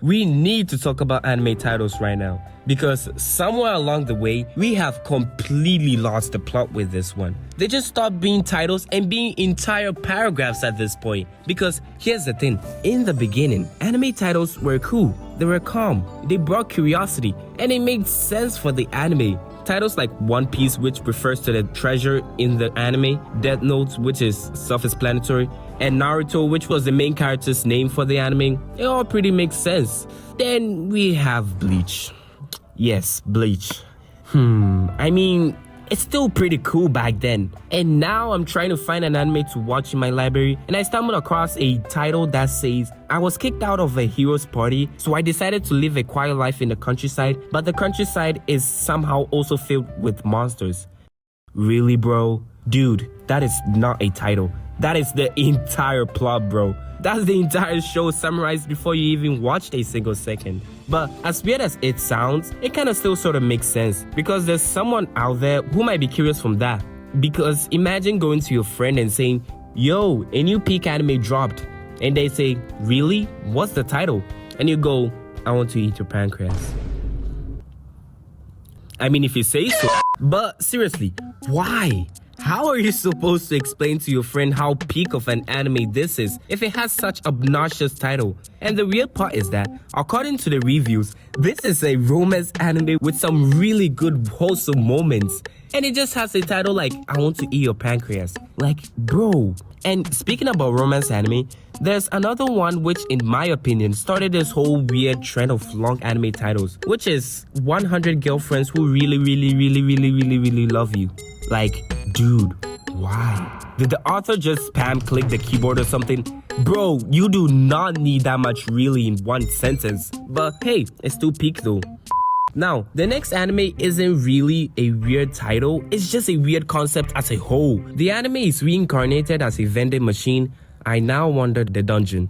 we need to talk about anime titles right now, because somewhere along the way, we have completely lost the plot with this one. They just stopped being titles and being entire paragraphs at this point. Because here's the thing, in the beginning, anime titles were cool, they were calm, they brought curiosity, and it made sense for the anime. Titles like One Piece, which refers to the treasure in the anime, Death Note, which is self-explanatory, and Naruto, which was the main character's name for the anime, it all pretty makes sense. Then we have Bleach. Yes, Bleach. I mean, it's still pretty cool back then. And now I'm trying to find an anime to watch in my library, and I stumbled across a title that says, I was kicked out of a hero's party, so I decided to live a quiet life in the countryside, but the countryside is somehow also filled with monsters. Really, bro? Dude, that is not a title. That is the entire plot, bro. That's the entire show summarized before you even watched a single second. But as weird as it sounds, it kind of still sort of makes sense, because there's someone out there who might be curious from that. Because imagine going to your friend and saying, yo, a new peak anime dropped. And they say, really? What's the title? And you go, I want to eat your pancreas. I mean, if you say so. But seriously, why? How are you supposed to explain to your friend how peak of an anime this is if it has such obnoxious title? And the weird part is that, according to the reviews, this is a romance anime with some really good wholesome moments. And it just has a title like, I want to eat your pancreas. Like, bro. And speaking about romance anime, there's another one which, in my opinion, started this whole weird trend of long anime titles, which is 100 Girlfriends Who Really Love You. Like, dude, why? Did the author just spam click the keyboard or something? Bro, you do not need that much really in one sentence. But hey, it's still peak though. Now, the next anime isn't really a weird title, it's just a weird concept as a whole. The anime is reincarnated as a vending machine. I now wonder the dungeon.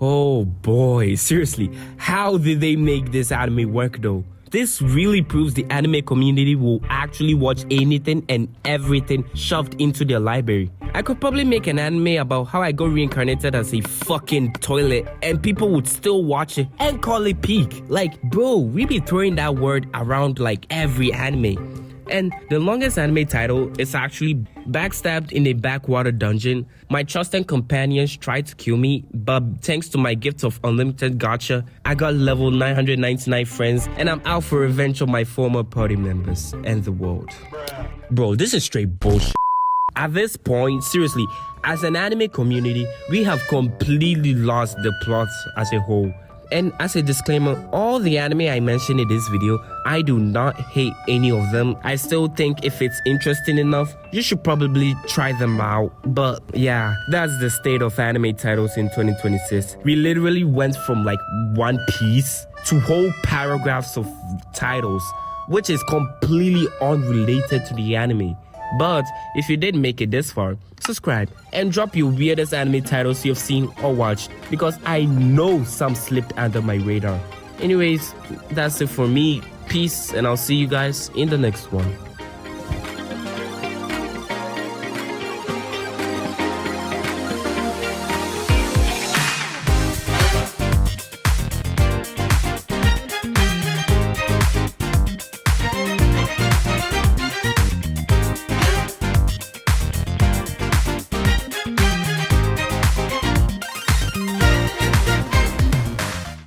Oh boy, seriously, how did they make this anime work though? This really proves the anime community will actually watch anything and everything shoved into their library. I could probably make an anime about how I got reincarnated as a fucking toilet and people would still watch it and call it peak. Like, bro, we be throwing that word around like every anime. And the longest anime title is actually Backstabbed in a Backwater Dungeon. My trusted companions tried to kill me, but thanks to my gift of unlimited gacha, I got level 999 friends, and I'm out for revenge on my former party members and the world. Bro, this is straight bullshit. At this point, seriously, as an anime community, we have completely lost the plot as a whole. And as a disclaimer, all the anime I mentioned in this video, I do not hate any of them. I still think if it's interesting enough, you should probably try them out. But yeah, that's the state of anime titles in 2026. We literally went from like One Piece to whole paragraphs of titles, which is completely unrelated to the anime. But if you did make it this far, subscribe and drop your weirdest anime titles you've seen or watched, because I know some slipped under my radar. Anyways, that's it for me. Peace, and I'll see you guys in the next one.